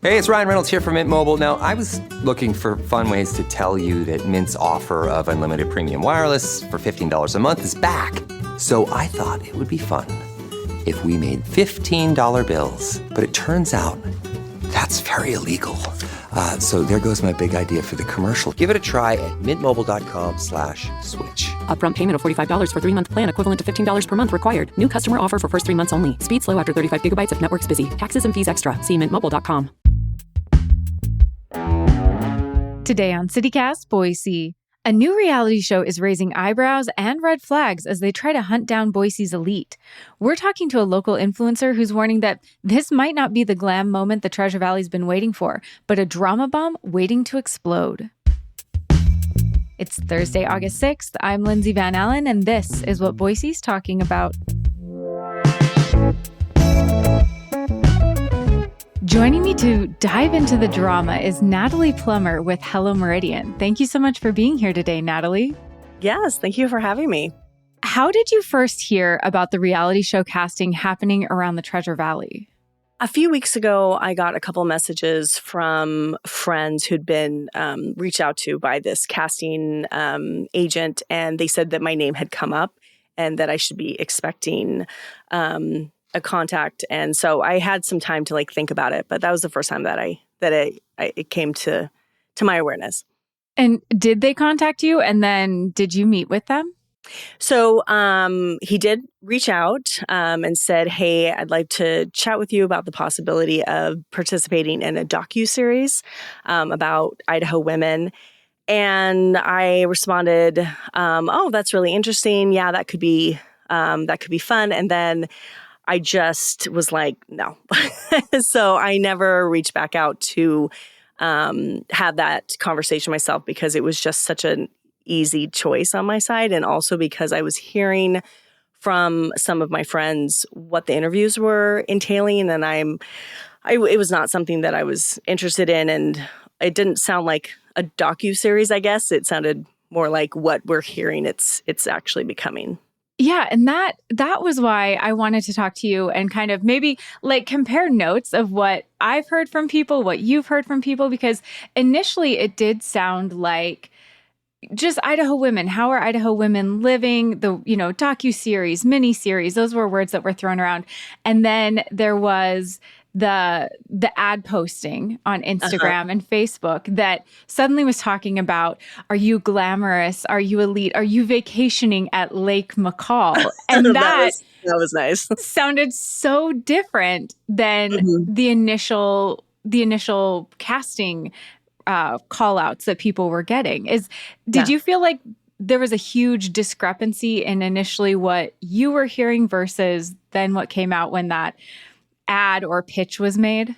Hey, it's Ryan Reynolds here from Mint Mobile. Now, I was looking for fun ways to tell you that Mint's offer of unlimited premium wireless for $15 a month is back. So I thought it would be fun if we made $15 bills. But it turns out that's very illegal. So there goes my big idea for the commercial. Give it a try at mintmobile.com/switch. Upfront payment of $45 for 3-month plan, equivalent to $15 per month required. New customer offer for first 3 months only. Speed slow after 35 gigabytes if network's busy. Taxes and fees extra. See mintmobile.com. Today on CityCast Boise, a new reality show is raising eyebrows and red flags as they try to hunt down Boise's elite. We're talking to a local influencer who's warning that this might not be the glam moment the Treasure Valley's been waiting for, but a drama bomb waiting to explode. It's Thursday, August 6th. I'm Lindsay Van Allen, and this is what Boise's talking about. Joining me to dive into the drama is Natalie Plummer with Hello Meridian. Thank you so much for being here today, Natalie. Yes, thank you for having me. How did you first hear about the reality show casting happening around the Treasure Valley? A few weeks ago, I got a couple messages from friends who'd been reached out to by this casting agent, and they said that my name had come up and that I should be expecting a contact. And so I had some time to think about it, but that was the first time that it came to my awareness. And did they contact you? And then did you meet with them? So he did reach out and said, hey, I'd like to chat with you about the possibility of participating in a docuseries about Idaho women. And I responded, oh, that's really interesting. Yeah, that could be fun. And then I just was like, no. So I never reached back out to have that conversation myself because it was just such an easy choice on my side. And also because I was hearing from some of my friends what the interviews were entailing. And it was not something that I was interested in. And it didn't sound like a docuseries, I guess. It sounded more like what we're hearing it's actually becoming. Yeah, and that was why I wanted to talk to you and kind of maybe compare notes of what I've heard from people, what you've heard from people, because initially it did sound like just Idaho women. How are Idaho women living? The, docuseries, miniseries, those were words that were thrown around. And then there was the ad posting on Instagram and Facebook that suddenly was talking about, are you glamorous? Are you elite? Are you vacationing at Lake McCall? And that was nice. Sounded so different than the initial casting call outs that people were getting. Did you feel like there was a huge discrepancy in initially what you were hearing versus then what came out when that ad or pitch was made?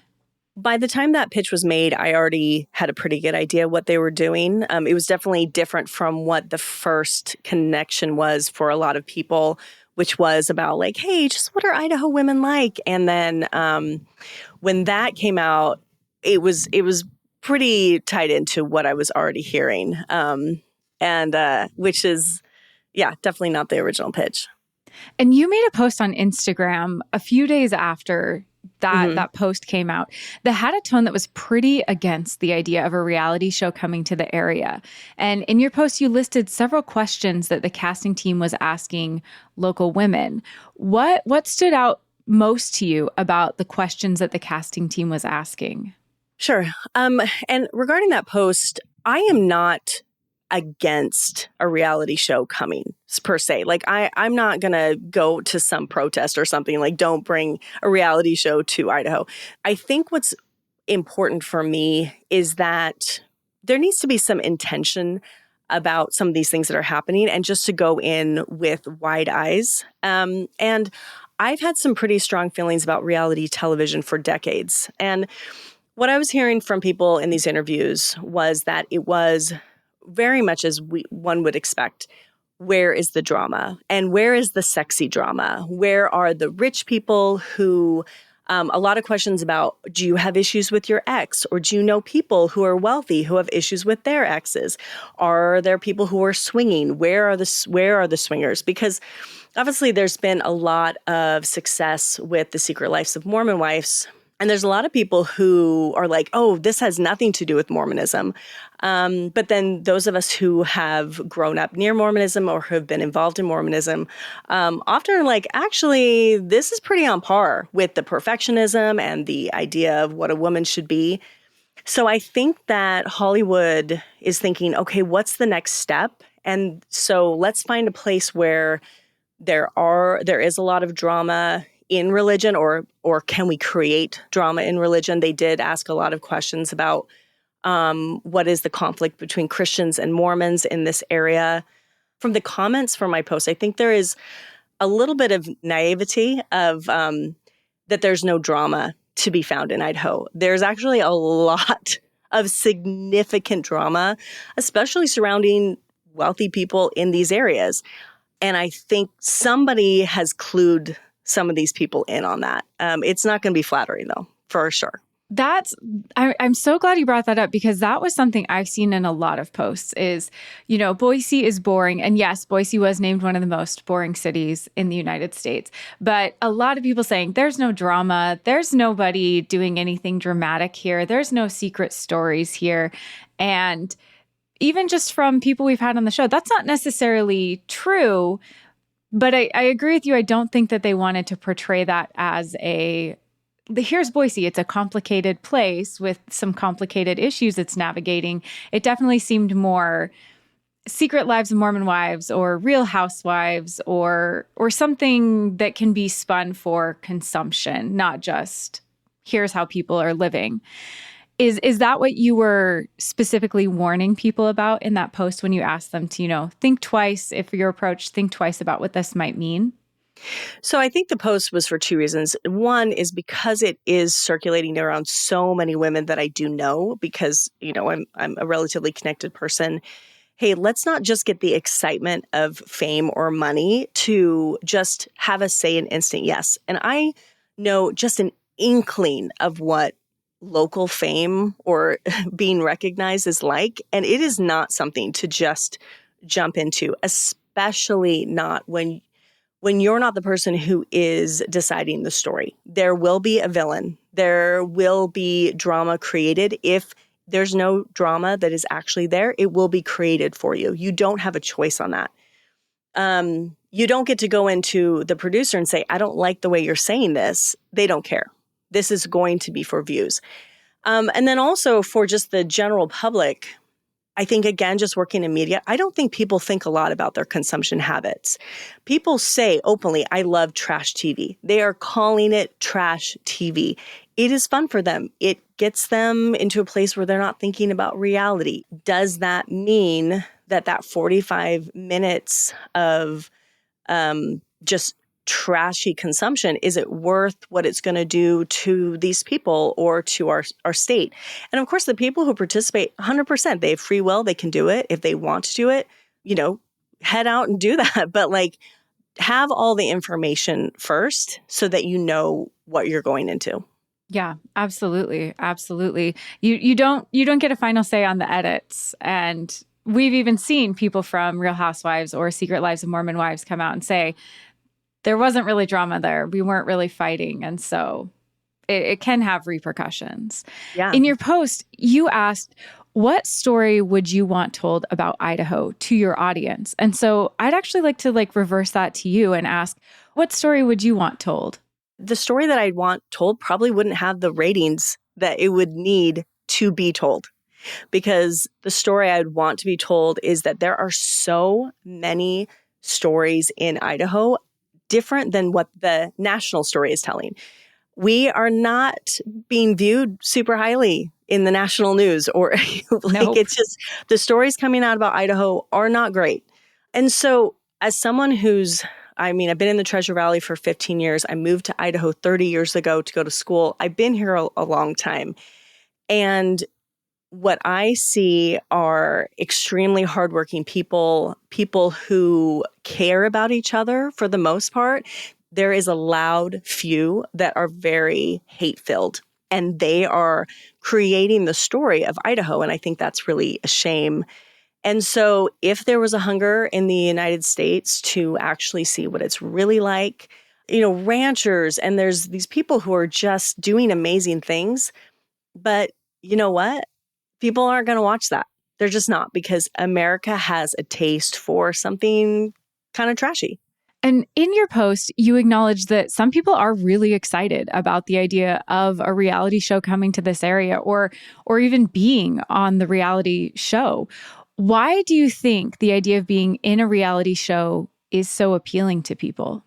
By the time that pitch was made, I already had a pretty good idea what they were doing. It was definitely different from what the first connection was for a lot of people, which was about hey, just what are Idaho women like? And then when that came out, it was pretty tied into what I was already hearing, and which is, definitely not the original pitch. And you made a post on Instagram a few days after that post came out that had a tone that was pretty against the idea of a reality show coming to the area. And in your post, you listed several questions that the casting team was asking local women. What stood out most to you about the questions that the casting team was asking? Sure. And regarding that post, I am not against a reality show coming per se. I'm not going to go to some protest or something don't bring a reality show to Idaho. I think what's important for me is that there needs to be some intention about some of these things that are happening and just to go in with wide eyes. And I've had some pretty strong feelings about reality television for decades. And what I was hearing from people in these interviews was that it was very much as one would expect. Where is the drama? And where is the sexy drama? Where are the rich people who, a lot of questions about, do you have issues with your ex? Or do you know people who are wealthy who have issues with their exes? Are there people who are swinging? Where are the swingers? Because obviously there's been a lot of success with the Secret Lives of Mormon Wives. And there's a lot of people who are like, oh, this has nothing to do with Mormonism. But then those of us who have grown up near Mormonism or have been involved in Mormonism often are like, actually, this is pretty on par with the perfectionism and the idea of what a woman should be. So I think that Hollywood is thinking, okay, what's the next step? And so let's find a place where there is a lot of drama in religion, or can we create drama in religion? They did ask a lot of questions about what is the conflict between Christians and Mormons in this area. From the comments from my post, I think there is a little bit of naivety of that there's no drama to be found in Idaho. There's actually a lot of significant drama, especially surrounding wealthy people in these areas. And I think somebody has clued some of these people in on that. It's not going to be flattering, though, for sure. I'm so glad you brought that up, because that was something I've seen in a lot of posts is, Boise is boring. And yes, Boise was named one of the most boring cities in the United States. But a lot of people saying there's no drama. There's nobody doing anything dramatic here. There's no secret stories here. And even just from people we've had on the show, that's not necessarily true. But I agree with you. I don't think that they wanted to portray that as here's Boise. It's a complicated place with some complicated issues it's navigating. It definitely seemed more Secret Lives of Mormon Wives or Real Housewives or something that can be spun for consumption, not just here's how people are living. Is that what you were specifically warning people about in that post when you asked them to, think twice if your approach, think twice about what this might mean? So I think the post was for two reasons. One is because it is circulating around so many women that I do know, because, I'm a relatively connected person. Hey, let's not just get the excitement of fame or money to just have us say an instant yes. And I know just an inkling of what local fame or being recognized is like. And it is not something to just jump into, especially not when you're not the person who is deciding the story. There will be a villain. There will be drama created. If there's no drama that is actually there, it will be created for you. You don't have a choice on that. You don't get to go into the producer and say, I don't like the way you're saying this. They don't care. This is going to be for views. And then also for just the general public, I think, again, just working in media, I don't think people think a lot about their consumption habits. People say openly, I love trash TV. They are calling it trash TV. It is fun for them. It gets them into a place where they're not thinking about reality. Does that mean that 45 minutes of just trashy consumption, is it worth what it's going to do to these people or to our state? And of course, the people who participate, 100%, they have free will. They can do it. If they want to do it, head out and do that. But have all the information first so that you know what you're going into. Yeah, absolutely. Absolutely. You don't get a final say on the edits. And we've even seen people from Real Housewives or Secret Lives of Mormon Wives come out and say, there wasn't really drama there. We weren't really fighting. And so it can have repercussions. Yeah. In your post, you asked, what story would you want told about Idaho to your audience? And so I'd actually like to reverse that to you and ask, what story would you want told? The story that I'd want told probably wouldn't have the ratings that it would need to be told. Because the story I'd want to be told is that there are so many stories in Idaho different than what the national story is telling. We are not being viewed super highly in the national news, or Nope. It's just the stories coming out about Idaho are not great. And so as someone I've been in the Treasure Valley for 15 years. I moved to Idaho 30 years ago to go to school. I've been here a long time. And what I see are extremely hardworking people who care about each other for the most part. There is a loud few that are very hate-filled, and they are creating the story of Idaho. And I think that's really a shame. And so if there was a hunger in the United States to actually see what it's really like, ranchers, and there's these people who are just doing amazing things. But you know what? People aren't going to watch that. They're just not, because America has a taste for something kind of trashy. And in your post, you acknowledge that some people are really excited about the idea of a reality show coming to this area, or even being on the reality show. Why do you think the idea of being in a reality show is so appealing to people?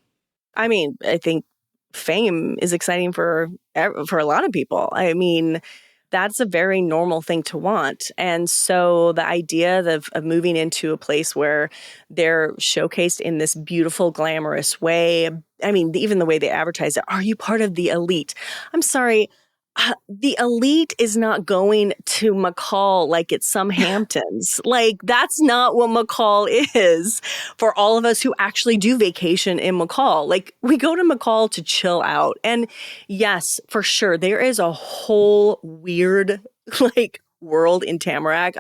I mean, I think fame is exciting for a lot of people. I mean, that's a very normal thing to want. And so the idea of moving into a place where they're showcased in this beautiful, glamorous way. I mean, even the way they advertise it. Are you part of the elite? I'm sorry. The elite is not going to McCall like it's some Hamptons. Like, that's not what McCall is for all of us who actually do vacation in McCall. Like, we go to McCall to chill out. And yes, for sure, there is a whole weird, world in Tamarack.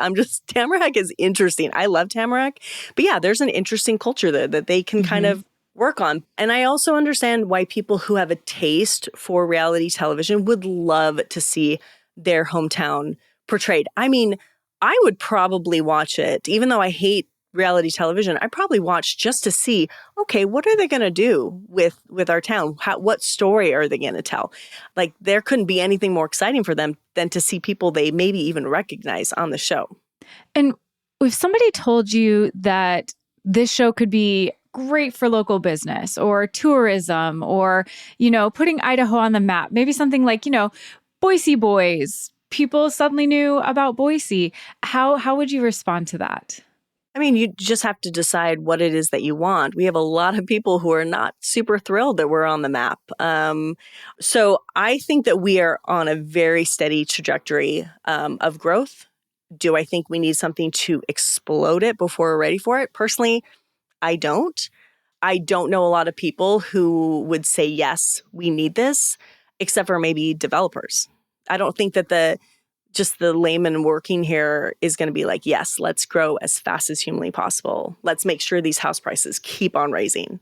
Tamarack is interesting. I love Tamarack. But yeah, there's an interesting culture there that they can kind of work on. And I also understand why people who have a taste for reality television would love to see their hometown portrayed. I mean, I would probably watch it, even though I hate reality television. I probably watch just to see, okay, what are they going to do with our town? What story are they going to tell? Like, there couldn't be anything more exciting for them than to see people they maybe even recognize on the show. And if somebody told you that this show could be great for local business or tourism, or, putting Idaho on the map, maybe something like, Boise Boys, people suddenly knew about Boise. How would you respond to that? I mean, you just have to decide what it is that you want. We have a lot of people who are not super thrilled that we're on the map. So I think that we are on a very steady trajectory of growth. Do I think we need something to explode it before we're ready for it? Personally, I don't. I don't know a lot of people who would say, yes, we need this, except for maybe developers. I don't think that the layman working here is going to be like, yes, let's grow as fast as humanly possible. Let's make sure these house prices keep on raising.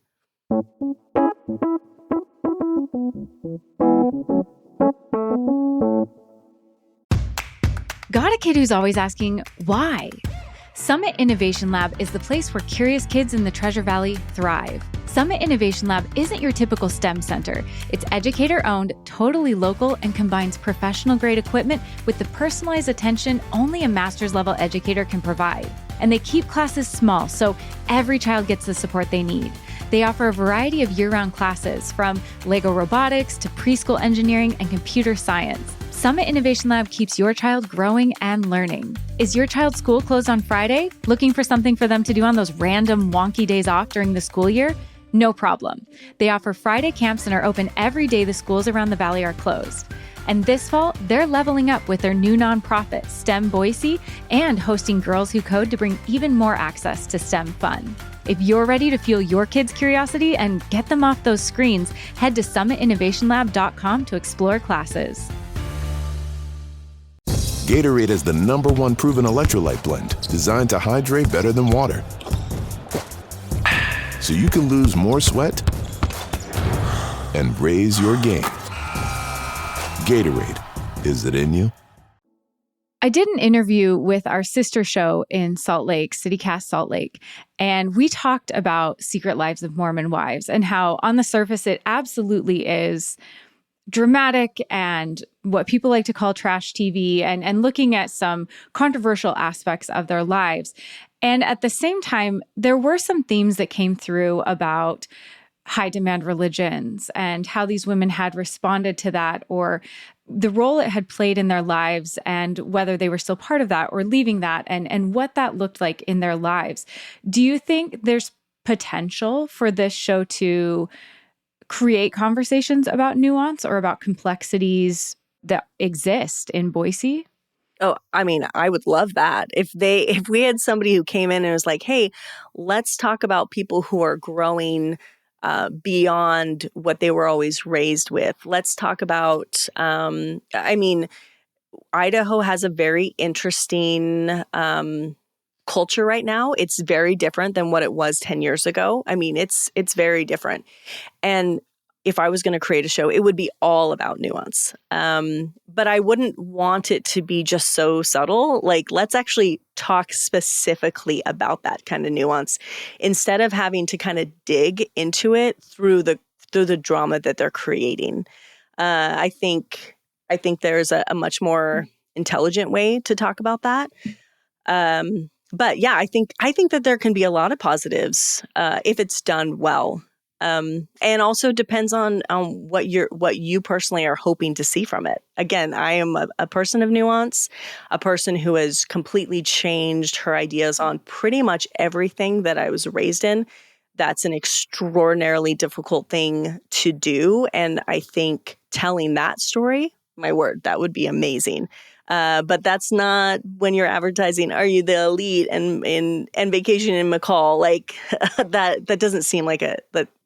Got a kid who's always asking, why? Summit Innovation Lab is the place where curious kids in the Treasure Valley thrive. Summit Innovation Lab isn't your typical STEM center. It's educator-owned, totally local, and combines professional-grade equipment with the personalized attention only a master's-level educator can provide. And they keep classes small, so every child gets the support they need. They offer a variety of year-round classes, from Lego robotics to preschool engineering and computer science. Summit Innovation Lab keeps your child growing and learning. Is your child's school closed on Friday? Looking for something for them to do on those random wonky days off during the school year? No problem. They offer Friday camps and are open every day the schools around the valley are closed. And this fall, they're leveling up with their new nonprofit, STEM Boise, and hosting Girls Who Code to bring even more access to STEM fun. If you're ready to fuel your kids' curiosity and get them off those screens, head to summitinnovationlab.com to explore classes. Gatorade is the #1 proven electrolyte blend designed to hydrate better than water. So you can lose more sweat and raise your game. Gatorade, is it in you? I did an interview with our sister show in Salt Lake, CityCast Salt Lake, and we talked about Secret Lives of Mormon Wives and how on the surface it absolutely is dramatic and what people like to call trash TV, and looking at some controversial aspects of their lives. And at the same time, there were some themes that came through about high demand religions and how these women had responded to that, or the role it had played in their lives, and whether they were still part of that or leaving that, and what that looked like in their lives. Do you think there's potential for this show to create conversations about nuance or about complexities that exist in Boise? Oh, I mean, I would love that. If we had somebody who came in and was like, hey, let's talk about people who are growing beyond what they were always raised with. Let's talk about, Idaho has a very interesting culture right now. It's very different than what it was 10 years ago. I mean, it's very different. And if I was going to create a show, it would be all about nuance. But I wouldn't want it to be just so subtle. Like, let's actually talk specifically about that kind of nuance instead of having to kind of dig into it through the drama that they're creating. I think there's a much more intelligent way to talk about that. But yeah, I think that there can be a lot of positives if it's done well. And also depends on what you personally are hoping to see from it. Again, I am a person of nuance, a person who has completely changed her ideas on pretty much everything that I was raised in. That's an extraordinarily difficult thing to do. And I think telling that story, my word, that would be amazing. But that's not when you're advertising, are you the elite and vacation in McCall? Like that doesn't seem like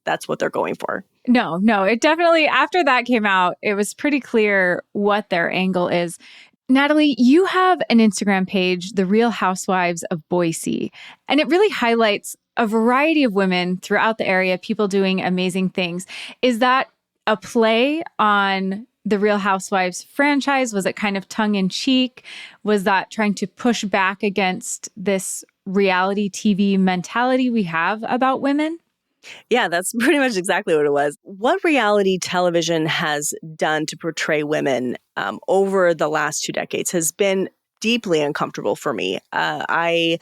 that's what they're going for. No, it definitely, after that came out, it was pretty clear what their angle is. Natalie, you have an Instagram page, The Real Housewives of Boise, and it really highlights a variety of women throughout the area, people doing amazing things. Is that a play on the Real Housewives franchise? Was it kind of tongue in cheek? Was that trying to push back against this reality TV mentality we have about women? Yeah, that's pretty much exactly what it was. What reality television has done to portray women over the last 2 decades has been deeply uncomfortable for me. I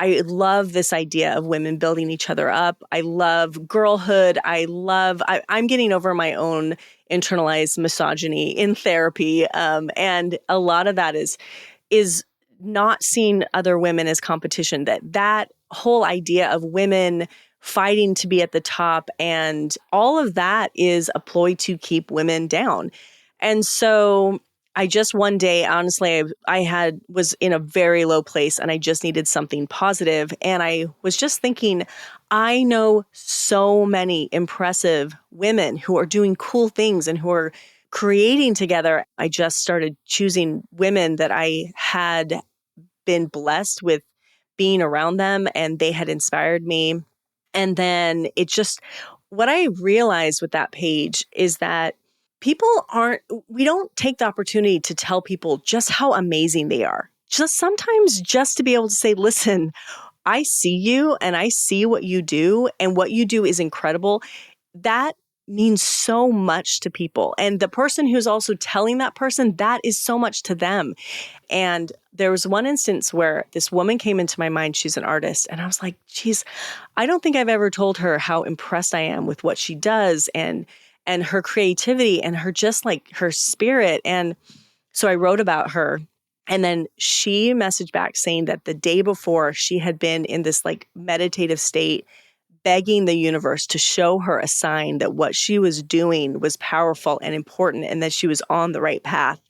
love this idea of women building each other up. I love girlhood. I'm getting over my own internalized misogyny in therapy. And a lot of that is not seeing other women as competition, that whole idea of women fighting to be at the top, and all of that is a ploy to keep women down. And so I just one day, honestly, I was in a very low place and I just needed something positive. And I was just thinking, I know so many impressive women who are doing cool things and who are creating together. I just started choosing women that I had been blessed with being around them, and they had inspired me. And then what I realized with that page is that we don't take the opportunity to tell people just how amazing they are. Sometimes just to be able to say, listen, I see you and I see what you do, and what you do is incredible. That means so much to people. And the person who's also telling that person, that is so much to them. And there was one instance where this woman came into my mind. She's an artist. And I was like, geez, I don't think I've ever told her how impressed I am with what she does and her creativity and her spirit. And so I wrote about her. And then she messaged back saying that the day before, she had been in this like meditative state, begging the universe to show her a sign that what she was doing was powerful and important and that she was on the right path.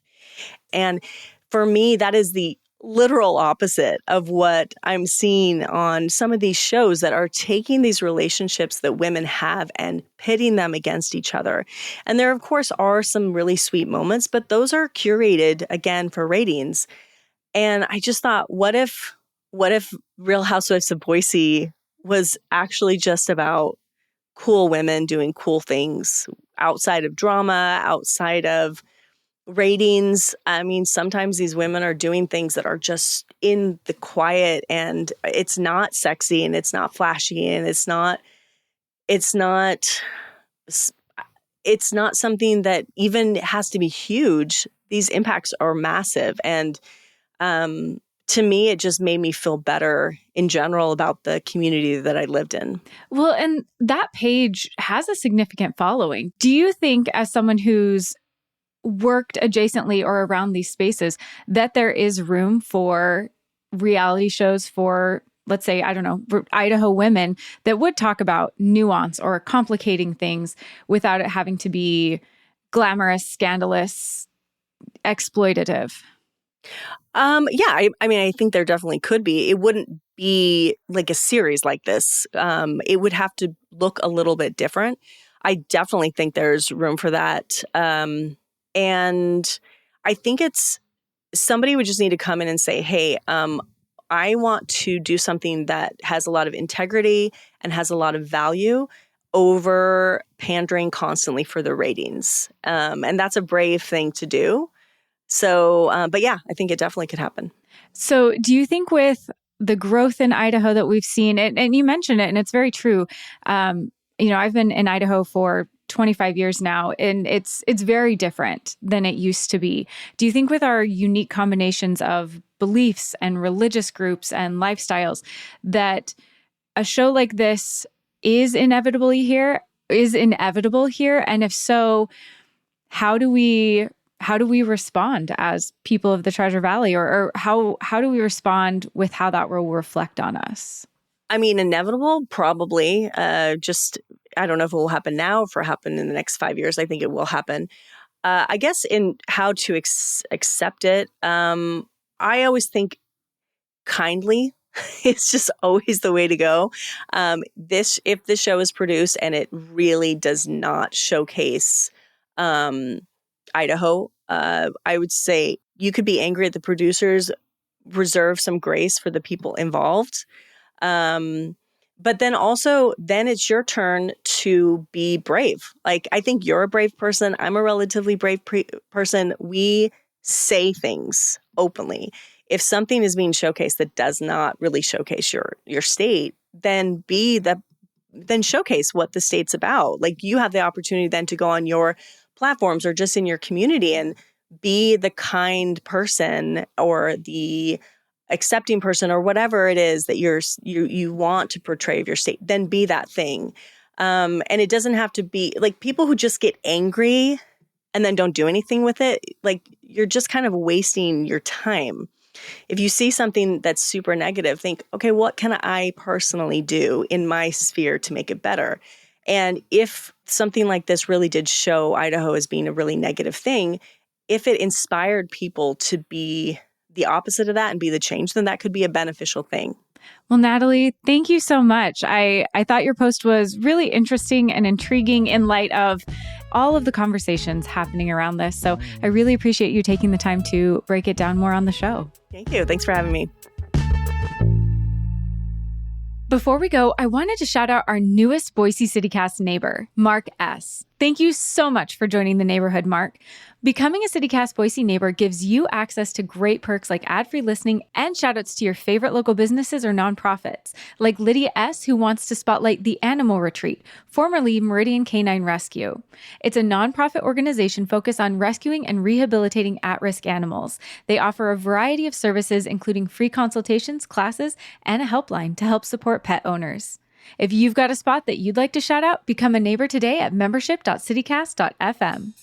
And for me, that is the literal opposite of what I'm seeing on some of these shows that are taking these relationships that women have and pitting them against each other. And there, of course, are some really sweet moments, but those are curated, again, for ratings. And I just thought, what if Real Housewives of Boise was actually just about cool women doing cool things outside of drama, outside of ratings? I mean, sometimes these women are doing things that are just in the quiet, and it's not sexy and it's not flashy and it's not something that even has to be huge. These impacts are massive. And to me, it just made me feel better in general about the community that I lived in. Well, and that page has a significant following. Do you think, as someone who's worked adjacently or around these spaces, that there is room for reality shows for, let's say, I don't know, Idaho women that would talk about nuance or complicating things without it having to be glamorous, scandalous, exploitative? Yeah, I mean, I think there definitely could be. It wouldn't be like a series like this. It would have to look a little bit different. I definitely think there's room for that. And I think somebody would just need to come in and say, hey, I want to do something that has a lot of integrity and has a lot of value. over pandering constantly for the ratings. And that's a brave thing to do. So, but yeah, I think it definitely could happen. So do you think with the growth in Idaho that we've seen, and you mentioned it, and it's very true. I've been in Idaho for 25 years now, and it's very different than it used to be. Do you think with our unique combinations of beliefs and religious groups and lifestyles that a show like this is inevitable here? And if so, how do we respond as people of the Treasure Valley, or how do we respond with how that will reflect on us? I mean, inevitable, probably. I don't know if it will happen now, if it will happen in the next 5 years. I think it will happen. I guess in how to accept it, I always think kindly. It's just always the way to go. If this show is produced and it really does not showcase Idaho, I would say you could be angry at the producers, reserve some grace for the people involved. But then it's your turn to be brave. Like, I think you're a brave person. I'm a relatively brave person. We say things openly. If something is being showcased that does not really showcase your state, then showcase what the state's about. Like, you have the opportunity then to go on your platforms or just in your community and be the kind person or the accepting person or whatever it is that you want to portray of your state. Then be that thing. And it doesn't have to be like people who just get angry and then don't do anything with it. Like, you're just kind of wasting your time. If you see something that's super negative, think, okay, what can I personally do in my sphere to make it better? And if something like this really did show Idaho as being a really negative thing, if it inspired people to be the opposite of that and be the change, then that could be a beneficial thing. Well, Natalie, thank you so much. I thought your post was really interesting and intriguing in light of all of the conversations happening around this. So I really appreciate you taking the time to break it down more on the show. Thank you. Thanks for having me. Before we go, I wanted to shout out our newest Boise CityCast neighbor, Mark S. Thank you so much for joining the neighborhood, Mark. Becoming a CityCast Boise neighbor gives you access to great perks like ad-free listening and shoutouts to your favorite local businesses or nonprofits, like Lydia S., who wants to spotlight the Animal Retreat, formerly Meridian Canine Rescue. It's a nonprofit organization focused on rescuing and rehabilitating at-risk animals. They offer a variety of services, including free consultations, classes, and a helpline to help support pet owners. If you've got a spot that you'd like to shout out, become a neighbor today at membership.citycast.fm.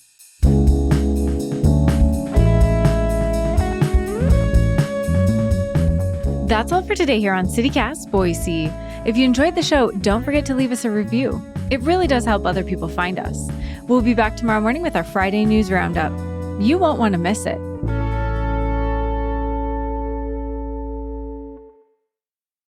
That's all for today here on CityCast Boise. If you enjoyed the show, don't forget to leave us a review. It really does help other people find us. We'll be back tomorrow morning with our Friday News Roundup. You won't want to miss it.